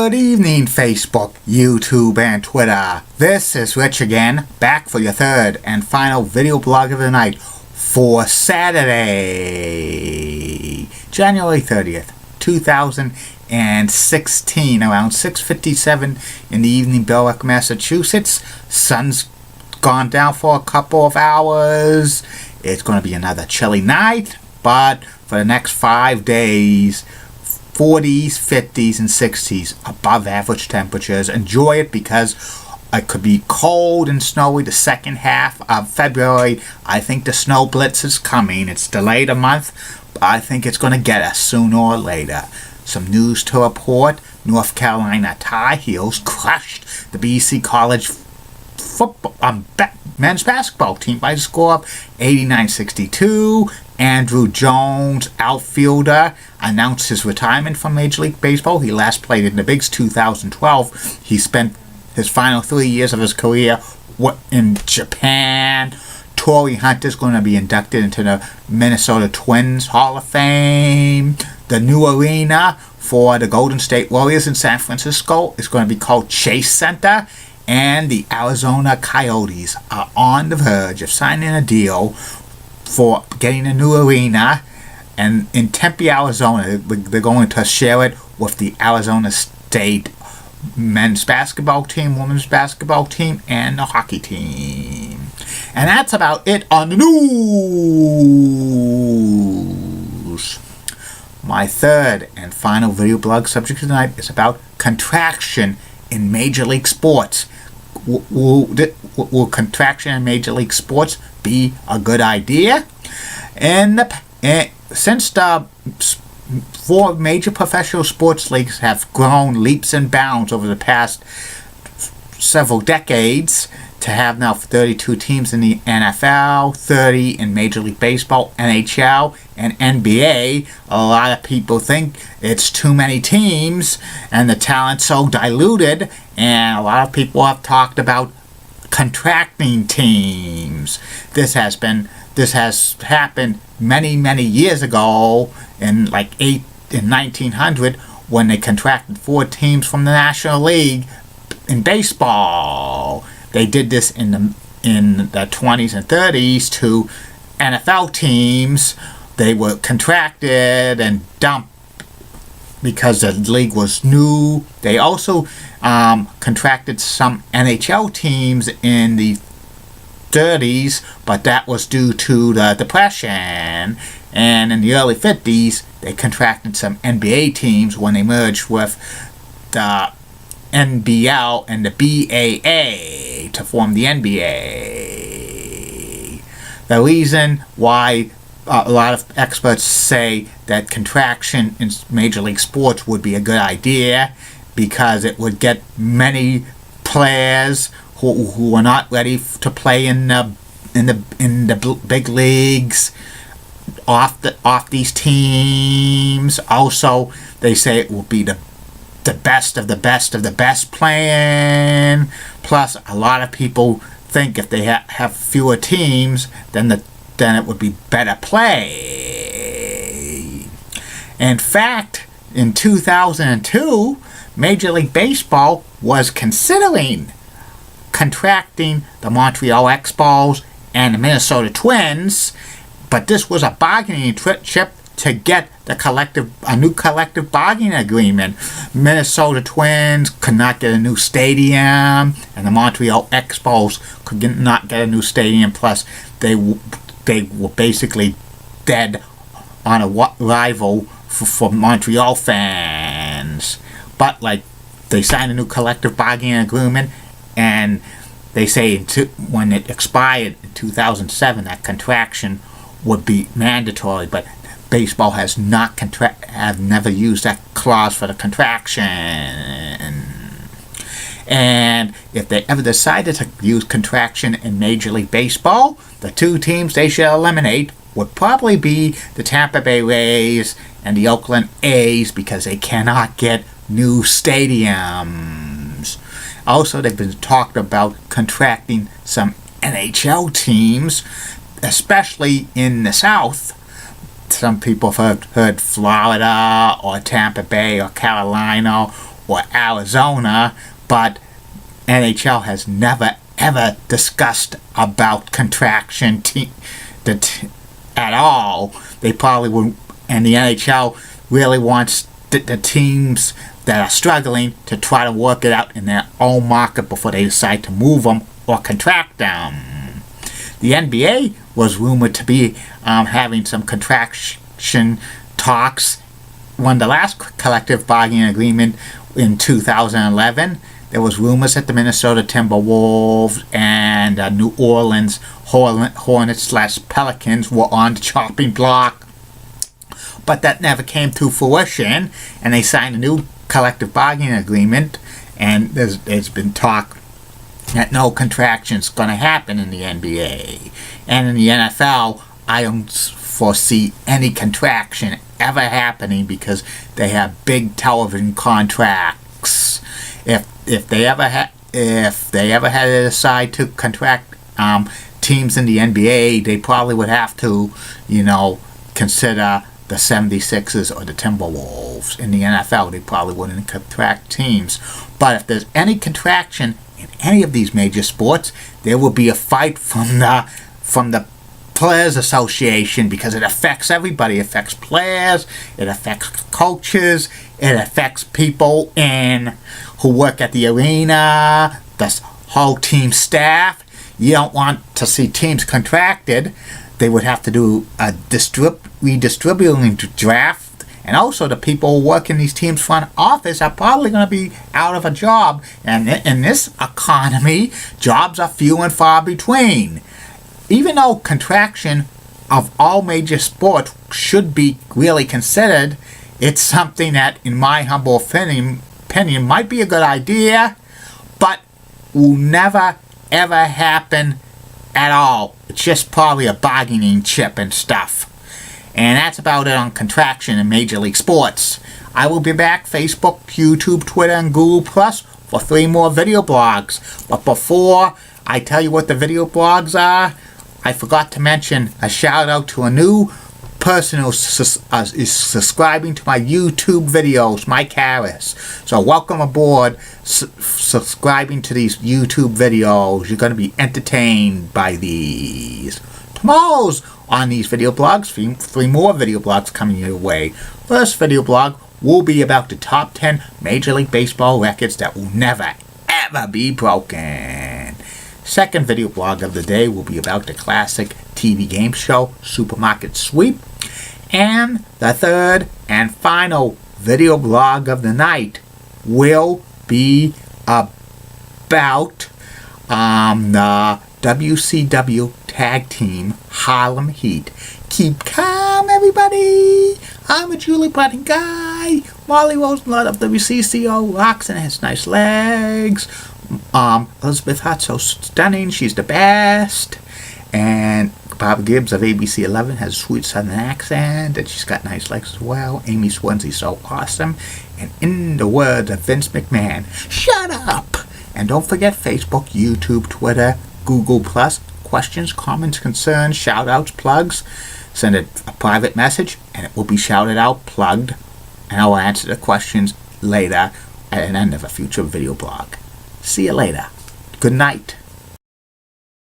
Good evening, Facebook, YouTube, and Twitter. This is Rich again, back for your third and final video blog of the night for Saturday, January 30th, 2016, around 6:57 in the evening, Berwick, Massachusetts. Sun's gone down for a couple of hours. It's going to be another chilly night, but for the next 5 days, 40s, 50s, and 60s, above average temperatures. Enjoy it because it could be cold and snowy the second half of February. I think the snow blitz is coming. It's delayed a month, but I think it's going to get us sooner or later. Some news to report. North Carolina Tar Heels crushed the BC College football men's basketball team by a score of 89-62. Andrew Jones, outfielder, announced his retirement from Major League Baseball. He last played in the Bigs 2012. He spent his final 3 years of his career in Japan. Torrey Hunter is going to be inducted into the Minnesota Twins Hall of Fame. The new arena for the Golden State Warriors in San Francisco is going to be called Chase Center. And the Arizona Coyotes are on the verge of signing a deal for getting a new arena, and in Tempe, Arizona, they're going to share it with the Arizona State men's basketball team, women's basketball team, and the hockey team. And that's about it on the news. My third and final video blog subject tonight is about contraction in Major League Sports. Will contraction in Major League Sports be a good idea? Since the 4 major professional sports leagues have grown leaps and bounds over the past several decades, to have now 32 teams in the NFL, 30 in Major League Baseball, NHL, and NBA, a lot of people think it's too many teams and the talent's so diluted, and a lot of people have talked about contracting teams. This has happened many years ago in 1900 when they contracted 4 teams from the National League in baseball. They did this in the 20s and 30s to NFL teams. They were contracted and dumped because the league was new. They also contracted some NHL teams in the 30s, but that was due to the Depression. And in the early 50s, they contracted some NBA teams when they merged with the NBL and the BAA to form the NBA. The reason why a lot of experts say that contraction in Major League Sports would be a good idea, because it would get many players who are not ready to play in the big leagues off these teams. Also, they say it will be the best of the best of the best playing. Plus, a lot of people think if they have fewer teams, then it would be better play. In fact, in 2002, Major League Baseball was considering contracting the Montreal Expos and the Minnesota Twins, but this was a bargaining chip to get a new collective bargaining agreement. Minnesota Twins could not get a new stadium, and the Montreal Expos could not get a new stadium. Plus, they were basically dead on a rival for Montreal fans. But they signed a new collective bargaining agreement, and they say when it expired in 2007, that contraction would be mandatory. But baseball has never used that clause for the contraction. And if they ever decided to use contraction in Major League Baseball, the 2 teams they should eliminate would probably be the Tampa Bay Rays and the Oakland A's, because they cannot get new stadiums. Also, they've been talked about contracting some NHL teams, especially in the South. Some people have heard Florida or Tampa Bay or Carolina or Arizona, but NHL has never ever discussed about contraction at all. They probably would, and the NHL really wants the teams that are struggling to try to work it out in their own market before they decide to move them or contract them. The NBA was rumored to be having some contraction talks when the last collective bargaining agreement in 2011. There was rumors that the Minnesota Timberwolves and New Orleans Hornets/Pelicans were on the chopping block, but that never came to fruition, and they signed a new collective bargaining agreement, and there's been talk that no contraction is going to happen in the NBA. And in the NFL, I don't foresee any contraction ever happening because they have big television contracts. If they ever had to decide to contract teams in the NBA, they probably would have to, consider the 76ers or the Timberwolves. In the NFL, they probably wouldn't contract teams. But if there's any contraction in any of these major sports, there will be a fight from the Players Association, because it affects everybody. It affects players, it affects coaches, it affects people who work at the arena, the whole team staff. You don't want to see teams contracted. They would have to do a redistributing draft, and also the people who work in these teams' front office are probably going to be out of a job. And in this economy, jobs are few and far between. Even though contraction of all major sports should be really considered, it's something that, in my humble opinion, might be a good idea, but will never ever happen at all. It's just probably a bargaining chip and stuff. And that's about it on contraction in Major League Sports. I will be back Facebook, YouTube, Twitter, and Google Plus for 3 more video blogs. But before I tell you what the video blogs are, I forgot to mention a shout out to a new person who is subscribing to my YouTube videos, Mike Harris. So welcome aboard, subscribing to these YouTube videos. You're going to be entertained by these. Tomorrow's on these video blogs, 3 more video blogs coming your way. First video blog will be about the top 10 Major League Baseball records that will never ever be broken. Second video blog of the day will be about the classic TV game show Supermarket Sweep. And the third and final video blog of the night will be about the WCW Tag Team Harlem Heat. Keep calm, everybody. I'm a Julie Button guy. Molly Rosenblatt of WCCO rocks and has nice legs. Elizabeth Hart's so stunning, she's the best. And Bob Gibbs of ABC 11 has a sweet southern accent, and she's got nice legs as well. Amy Swansea's so awesome. And in the words of Vince McMahon, shut up! And don't forget Facebook, YouTube, Twitter, Google+. Questions, comments, concerns, shout-outs, plugs. Send a private message, and it will be shouted out, plugged, and I will answer the questions later at the end of a future video blog. See you later. Good night.